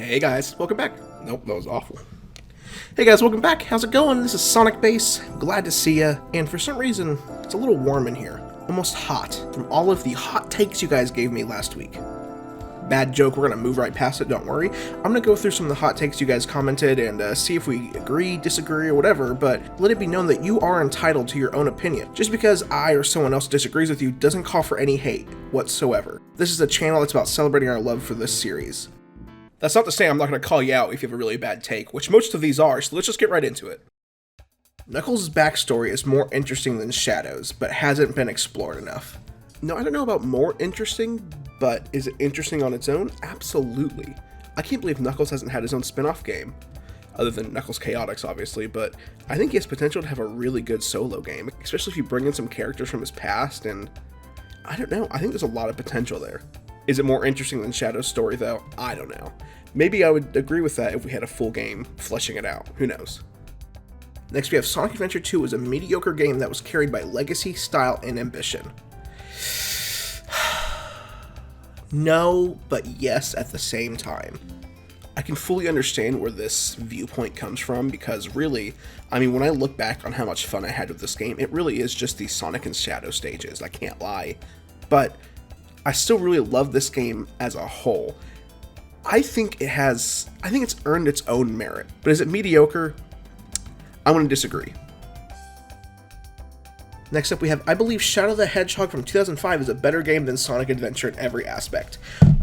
Hey guys, welcome back. Nope, that was awful. Hey guys, welcome back. How's it going? This is Sonic Base. Glad to see ya. And for some reason, it's a little warm in here. Almost hot from all of the hot takes you guys gave me last week. Bad joke, we're gonna move right past it, don't worry. I'm gonna go through some of the hot takes you guys commented and see if we agree, disagree, or whatever, but let it be known that you are entitled to your own opinion. Just because I or someone else disagrees with you doesn't call for any hate whatsoever. This is a channel that's about celebrating our love for this series. That's not to say I'm not going to call you out if you have a really bad take, which most of these are, so let's just get right into it. Knuckles' backstory is more interesting than Shadow's, but hasn't been explored enough. No, I don't know about more interesting, but is it interesting on its own? Absolutely. I can't believe Knuckles hasn't had his own spin-off game, other than Knuckles Chaotix, obviously, but I think he has potential to have a really good solo game, especially if you bring in some characters from his past, and I don't know, I think there's a lot of potential there. Is it more interesting than Shadow's story, though? I don't know. Maybe I would agree with that if we had a full game fleshing it out. Who knows? Next, we have Sonic Adventure 2 was a mediocre game that was carried by legacy, style, and ambition. No, but yes at the same time. I can fully understand where this viewpoint comes from because really, I mean, when I look back on how much fun I had with this game, it really is just the Sonic and Shadow stages. I can't lie. But I still really love this game as a whole. I think it's earned its own merit. But is it mediocre? I'm going to disagree. Next up we have, I believe Shadow the Hedgehog from 2005 is a better game than Sonic Adventure in every aspect.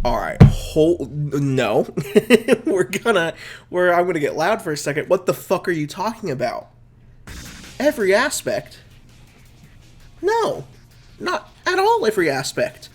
Alright, no. I'm gonna get loud for a second. What the fuck are you talking about? Every aspect? No. Not at all every aspect.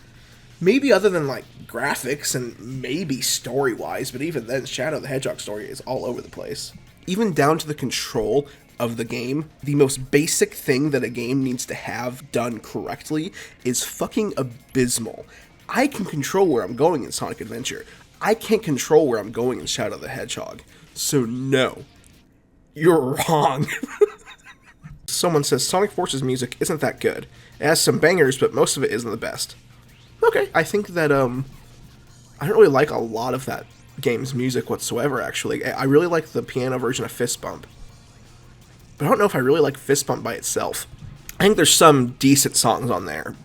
Maybe other than, like, graphics and maybe story-wise, but even then, Shadow the Hedgehog story is all over the place. Even down to the control of the game, the most basic thing that a game needs to have done correctly is fucking abysmal. I can control where I'm going in Sonic Adventure. I can't control where I'm going in Shadow the Hedgehog. So no. You're wrong. Someone says Sonic Force's music isn't that good. It has some bangers, but most of it isn't the best. Okay, I think that, I don't really like a lot of that game's music whatsoever, actually. I really like the piano version of Fist Bump. But I don't know if I really like Fist Bump by itself. I think there's some decent songs on there.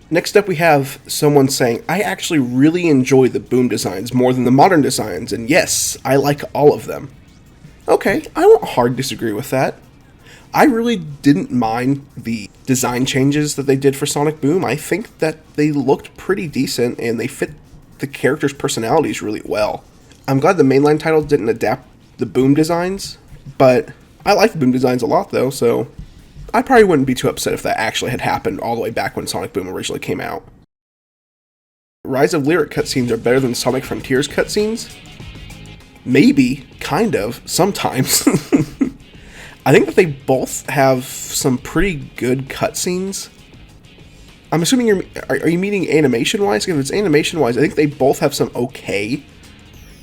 Next up we have someone saying, I actually really enjoy the boom designs more than the modern designs, and yes, I like all of them. Okay, I won't hard disagree with that. I really didn't mind the design changes that they did for Sonic Boom. I think that they looked pretty decent and they fit the characters' personalities really well. I'm glad the mainline title didn't adapt the Boom designs, but I like the Boom designs a lot though, so I probably wouldn't be too upset if that actually had happened all the way back when Sonic Boom originally came out. Rise of Lyric cutscenes are better than Sonic Frontiers cutscenes? Maybe, kind of, sometimes. I think that they both have some pretty good cutscenes. I'm assuming are you meaning animation-wise? If it's animation-wise, I think they both have some okay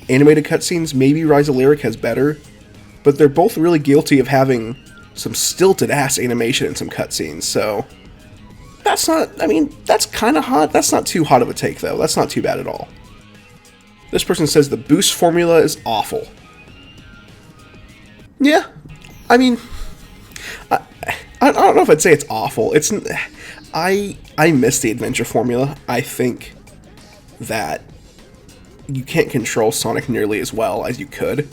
animated cutscenes. Maybe Rise of Lyric has better, but they're both really guilty of having some stilted-ass animation in some cutscenes, so that's kind of hot. That's not too hot of a take, though. That's not too bad at all. This person says the boost formula is awful. Yeah. I mean, I don't know if I'd say it's awful. I miss the adventure formula. I think that you can't control Sonic nearly as well as you could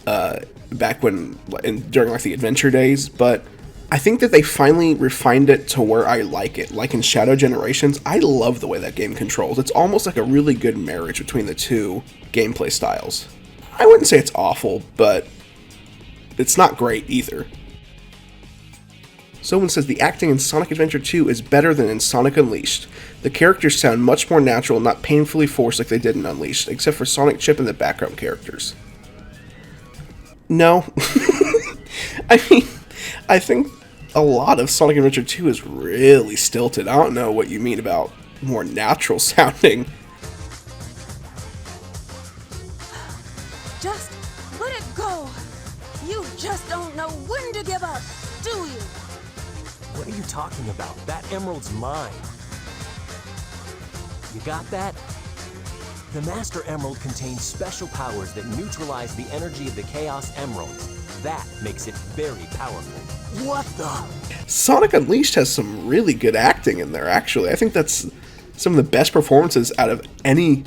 back during like the adventure days. But I think that they finally refined it to where I like it. Like in Shadow Generations, I love the way that game controls. It's almost like a really good marriage between the two gameplay styles. I wouldn't say it's awful, but it's not great either. Someone says the acting in Sonic Adventure 2 is better than in Sonic Unleashed. The characters sound much more natural, not painfully forced like they did in Unleashed, except for Sonic, Chip, and the background characters. No. I mean, I think a lot of Sonic Adventure 2 is really stilted. I don't know what you mean about more natural sounding. Just let it go. You just don't know when to give up, do you? What are you talking about? That emerald's mine. You got that? The Master Emerald contains special powers that neutralize the energy of the Chaos Emeralds. That makes it very powerful. What the? Sonic Unleashed has some really good acting in there, actually. I think that's some of the best performances out of any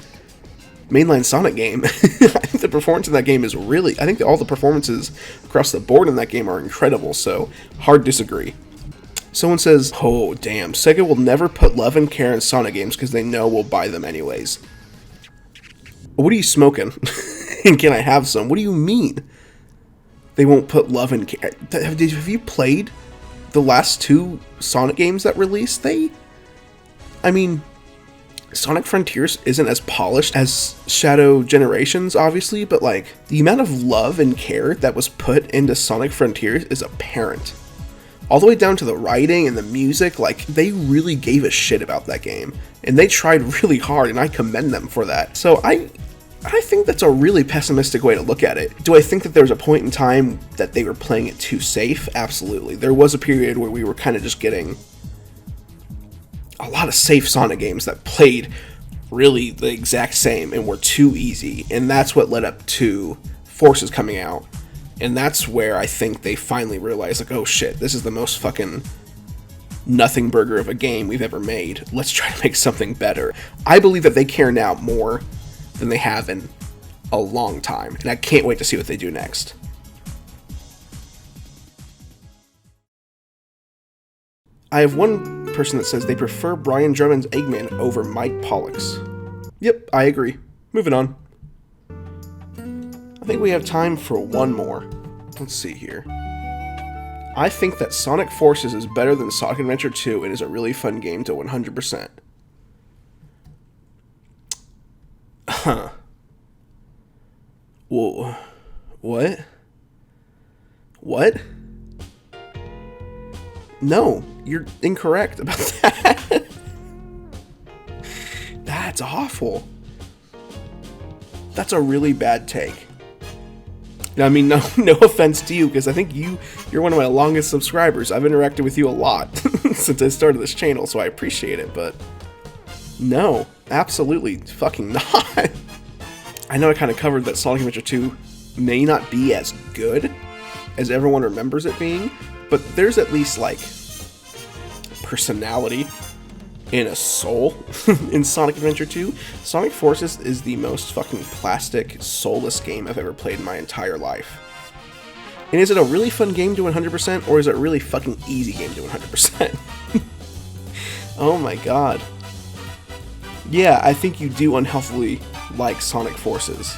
mainline Sonic game. I think the performance in that game is really... I think all the performances across the board in that game are incredible, so hard disagree. Someone says, oh damn, Sega will never put love and care in Sonic games because they know we'll buy them anyways. What are you smoking? And can I have some? What do you mean? They won't put love and care. Have you played the last 2 Sonic games that released? I mean, Sonic Frontiers isn't as polished as Shadow Generations, obviously, but like, the amount of love and care that was put into Sonic Frontiers is apparent. All the way down to the writing and the music, like, they really gave a shit about that game. And they tried really hard, and I commend them for that. So I think that's a really pessimistic way to look at it. Do I think that there was a point in time that they were playing it too safe? Absolutely. There was a period where we were kind of just getting a lot of safe Sonic games that played really the exact same and were too easy. And that's what led up to Forces coming out. And that's where I think they finally realized, like, oh shit, this is the most fucking nothing burger of a game we've ever made. Let's try to make something better. I believe that they care now more than they have in a long time, and I can't wait to see what they do next. I have one person that says they prefer Brian Drummond's Eggman over Mike Pollock's. Yep, I agree. Moving on. I think we have time for one more. Let's see here. I think that Sonic Forces is better than Sonic Adventure 2 and is a really fun game to 100%. Huh. Whoa. What? What? No, you're incorrect about that. That's awful. That's a really bad take. I mean, no offense to you, because I think you're one of my longest subscribers. I've interacted with you a lot since I started this channel, so I appreciate it, but no, absolutely fucking not. I know I kind of covered that Sonic Adventure 2 may not be as good as everyone remembers it being, but there's at least, like, personality and a soul in Sonic Adventure 2. Sonic Forces is the most fucking plastic, soulless game I've ever played in my entire life. And is it a really fun game to 100%, or is it a really fucking easy game to 100%? Oh my god. Yeah, I think you do unhealthily like Sonic Forces.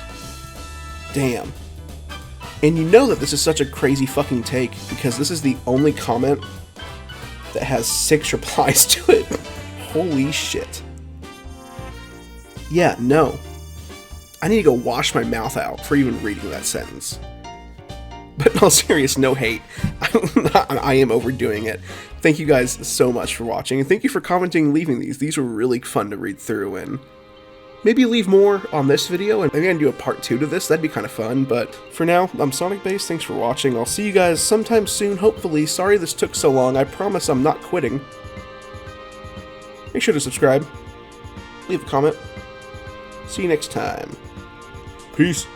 Damn. And you know that this is such a crazy fucking take, because this is the only comment that has 6 replies to it. Holy shit. Yeah, no. I need to go wash my mouth out for even reading that sentence. But in all seriousness, no hate. I am overdoing it. Thank you guys so much for watching, and thank you for commenting and leaving these. These were really fun to read through, and maybe leave more on this video, and maybe I can do a part 2 to this. That'd be kind of fun, but for now, I'm Sonic Base. Thanks for watching. I'll see you guys sometime soon, hopefully. Sorry this took so long. I promise I'm not quitting. Make sure to subscribe, leave a comment. See you next time. Peace.